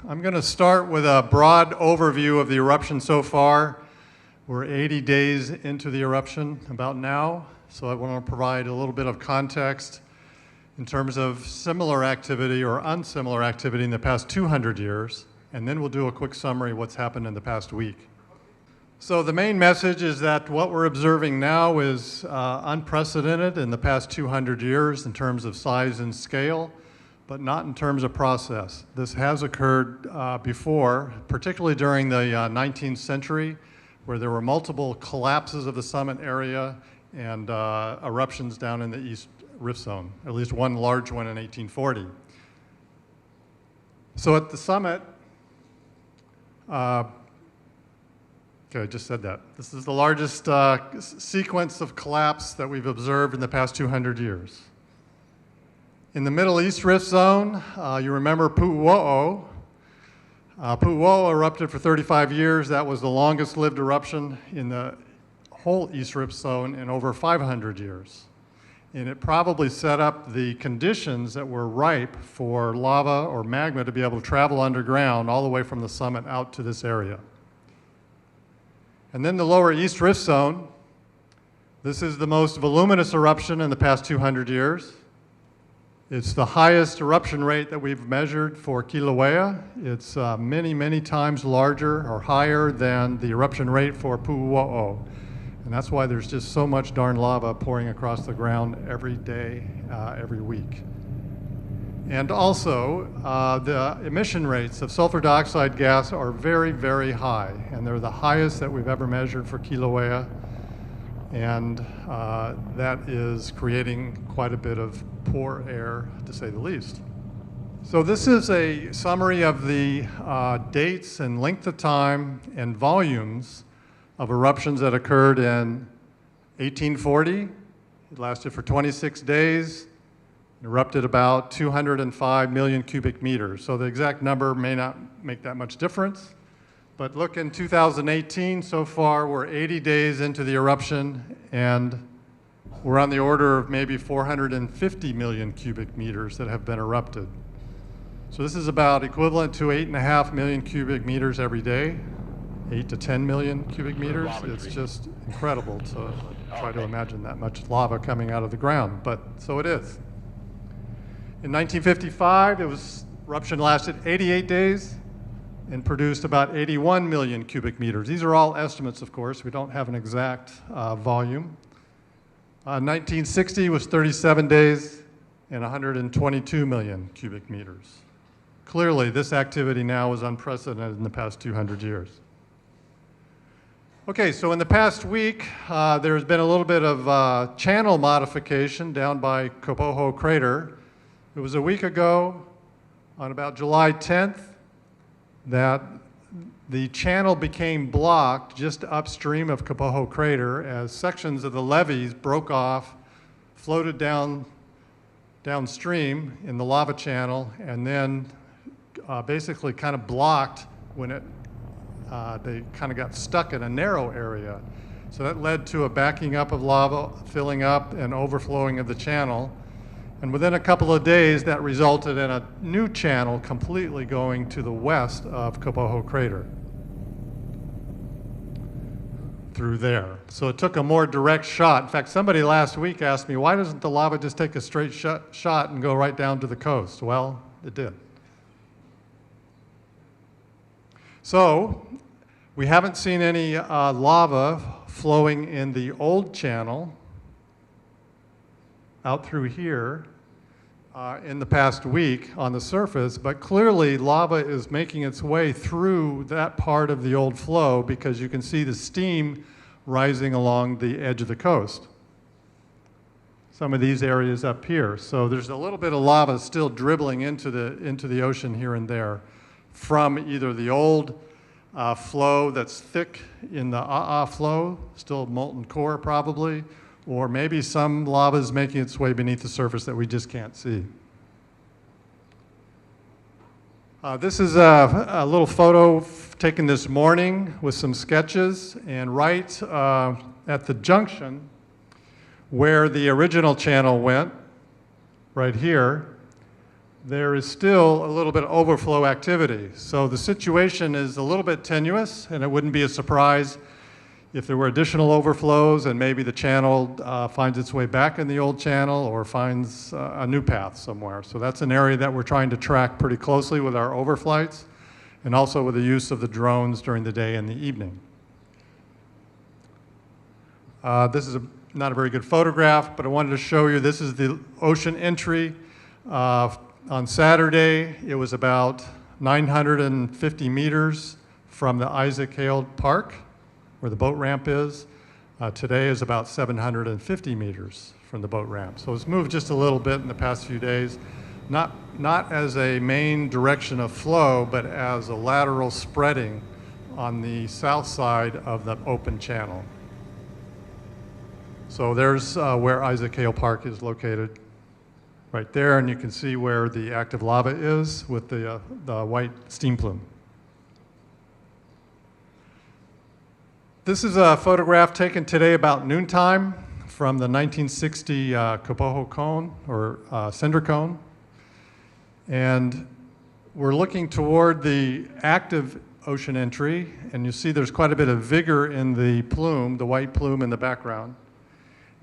I'm going to start with a broad overview of the eruption so far. We're 80 days into the eruption about now, so I want to provide a little bit of context in terms of similar activity or unsimilar activity in the past 200 years, and then we'll do a quick summary of what's happened in the past week. So the main message is that what we're observing now is unprecedented in the past 200 years in terms of size and scale, but not in terms of process. This has occurred before, particularly during the 19th century, where there were multiple collapses of the summit area and eruptions down in the East Rift Zone, at least one large one in 1840. So at the summit, okay, I just said that. This is the largest sequence of collapse that we've observed in the past 200 years. In the Middle East Rift Zone, you remember Pu'uo'o. Pu'uo'o erupted for 35 years. That was the longest lived eruption in the whole East Rift Zone in over 500 years. And it probably set up the conditions that were ripe for lava or magma to be able to travel underground all the way from the summit out to this area. And then the lower East Rift Zone. This is the most voluminous eruption in the past 200 years. It's the highest eruption rate that we've measured for Kilauea. It's many, many times larger or higher than the eruption rate for Pu'uo'o. And that's why there's just so much darn lava pouring across the ground every day, every week. And also, the emission rates of sulfur dioxide gas are very, very high. And they're the highest that we've ever measured for Kilauea. And that is creating quite a bit of poor air, to say the least. So this is a summary of the dates and length of time and volumes of eruptions that occurred in 1840. It lasted for 26 days, erupted about 205 million cubic meters. So the exact number may not make that much difference. But look, in 2018, so far, we're 80 days into the eruption, and we're on the order of maybe 450 million cubic meters that have been erupted. So this is about equivalent to 8.5 million cubic meters every day, 8 to 10 million cubic meters. It's just incredible to try to imagine that much lava coming out of the ground, but so it is. In 1955, eruption lasted 88 days and produced about 81 million cubic meters. These are all estimates, of course. We don't have an exact volume. 1960 was 37 days and 122 million cubic meters. Clearly, this activity now is unprecedented in the past 200 years. Okay, so in the past week, there's been a little bit of channel modification down by Kapoho Crater. It was a week ago, on about July 10th, that the channel became blocked just upstream of Kapoho Crater as sections of the levees broke off, floated downstream in the lava channel, and then basically kind of blocked when they kind of got stuck in a narrow area. So that led to a backing up of lava, filling up, and overflowing of the channel. And within a couple of days, that resulted in a new channel completely going to the west of Kapoho Crater through there. So it took a more direct shot. In fact, somebody last week asked me, why doesn't the lava just take a straight shot and go right down to the coast? Well, it did. So we haven't seen any lava flowing in the old channel out through here in the past week on the surface, but clearly lava is making its way through that part of the old flow because you can see the steam rising along the edge of the coast. Some of these areas up here. So there's a little bit of lava still dribbling into the ocean here and there from either the old flow that's thick in the flow, still molten core probably, or maybe some lava is making its way beneath the surface that we just can't see. This is a little photo taken this morning with some sketches, and right at the junction where the original channel went, right here, there is still a little bit of overflow activity. So the situation is a little bit tenuous, and it wouldn't be a surprise if there were additional overflows and maybe the channel finds its way back in the old channel or finds a new path somewhere. So that's an area that we're trying to track pretty closely with our overflights and also with the use of the drones during the day and the evening. This is not a very good photograph, but I wanted to show you, this is the ocean entry. On Saturday, it was about 950 meters from the Isaac Hale Park, where the boat ramp is. Today is about 750 meters from the boat ramp. So it's moved just a little bit in the past few days, not as a main direction of flow, but as a lateral spreading on the south side of the open channel. So there's where Isaac Hale Park is located, right there, and you can see where the active lava is with the white steam plume. This is a photograph taken today about noontime from the 1960 Kapoho cone, or cinder cone. And we're looking toward the active ocean entry, and you see there's quite a bit of vigor in the plume, the white plume in the background.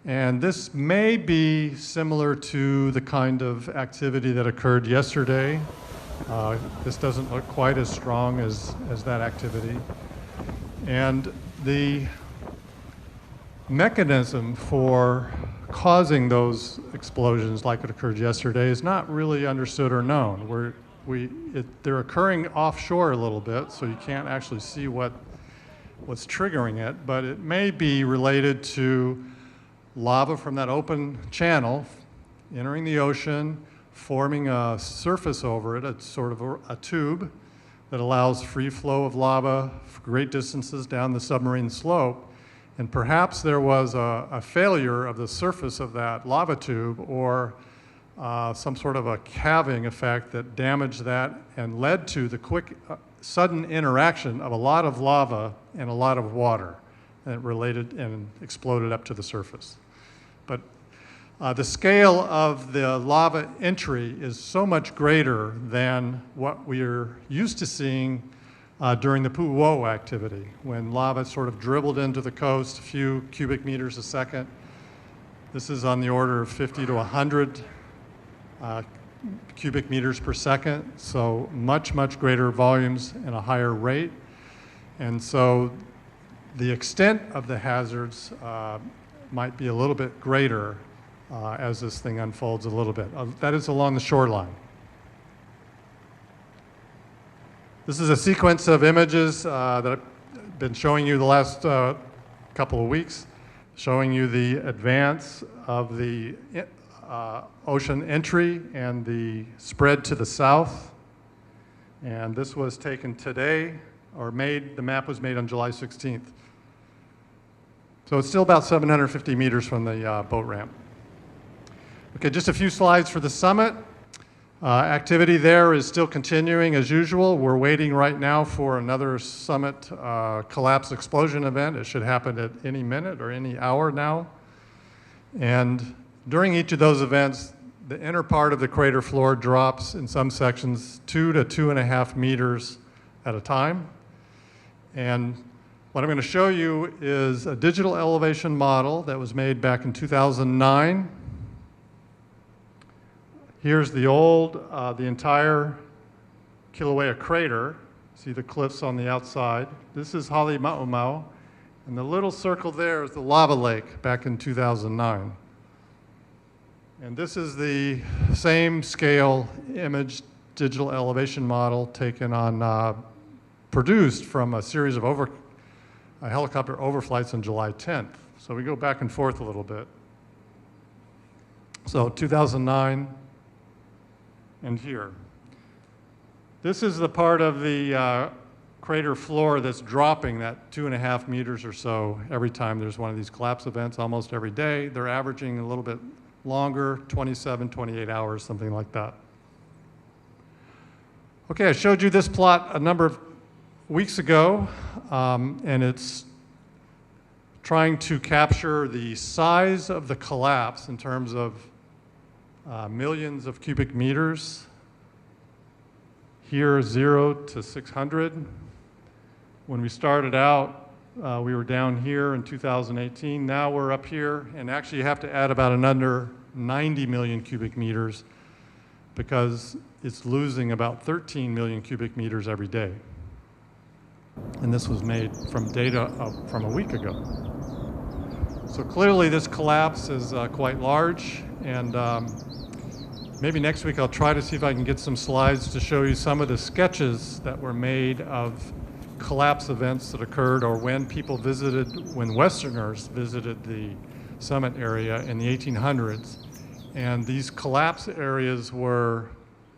And this may be similar to the kind of activity that occurred yesterday. This doesn't look quite as strong as that activity. And the mechanism for causing those explosions like it occurred yesterday is not really understood or known. They're occurring offshore a little bit, so you can't actually see what's triggering it, but it may be related to lava from that open channel entering the ocean, forming a surface over it, a sort of a tube that allows free flow of lava for great distances down the submarine slope. And perhaps there was a failure of the surface of that lava tube, or some sort of a calving effect that damaged that and led to the quick, sudden interaction of a lot of lava and a lot of water, and it related and exploded up to the surface. But the scale of the lava entry is so much greater than what we're used to seeing during the Pu'uo'o activity, when lava sort of dribbled into the coast a few cubic meters a second. This is on the order of 50 to 100 cubic meters per second, so much, much greater volumes and a higher rate. And so the extent of the hazards might be a little bit greater as this thing unfolds a little bit. That is along the shoreline. This is a sequence of images that I've been showing you the last couple of weeks, showing you the advance of the ocean entry and the spread to the south. And this was taken today, or the map was made on July 16th. So it's still about 750 meters from the boat ramp. Okay, just a few slides for the summit. Activity there is still continuing as usual. We're waiting right now for another summit collapse explosion event. It should happen at any minute or any hour now. And during each of those events, the inner part of the crater floor drops in some sections 2 to 2.5 meters at a time. And what I'm going to show you is a digital elevation model that was made back in 2009. Here's the the entire Kilauea crater. See the cliffs on the outside. This is Halemaumau, and the little circle there is the lava lake back in 2009. And this is the same scale image digital elevation model taken on, produced from a series of helicopter overflights on July 10th. So we go back and forth a little bit. So 2009 and here. This is the part of the crater floor that's dropping that 2.5 meters or so every time there's one of these collapse events, almost every day. They're averaging a little bit longer, 27, 28 hours, something like that. Okay, I showed you this plot a number of weeks ago, and it's trying to capture the size of the collapse in terms of millions of cubic meters here 0 to 600. When we started out, we were down here in 2018. Now we're up here, and actually you have to add about another 90 million cubic meters because it's losing about 13 million cubic meters every day. And this was made from data from a week ago. So clearly this collapse is quite large, and maybe next week I'll try to see if I can get some slides to show you some of the sketches that were made of collapse events that occurred, or when people visited, when Westerners visited the summit area in the 1800s. And these collapse areas were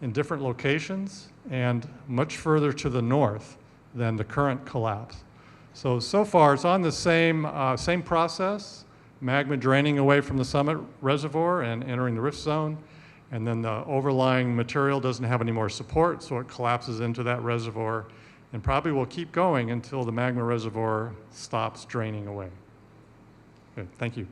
in different locations and much further to the north than the current collapse. So far it's on the same process, magma draining away from the summit reservoir and entering the rift zone, and then the overlying material doesn't have any more support, so it collapses into that reservoir and probably will keep going until the magma reservoir stops draining away. Good, thank you.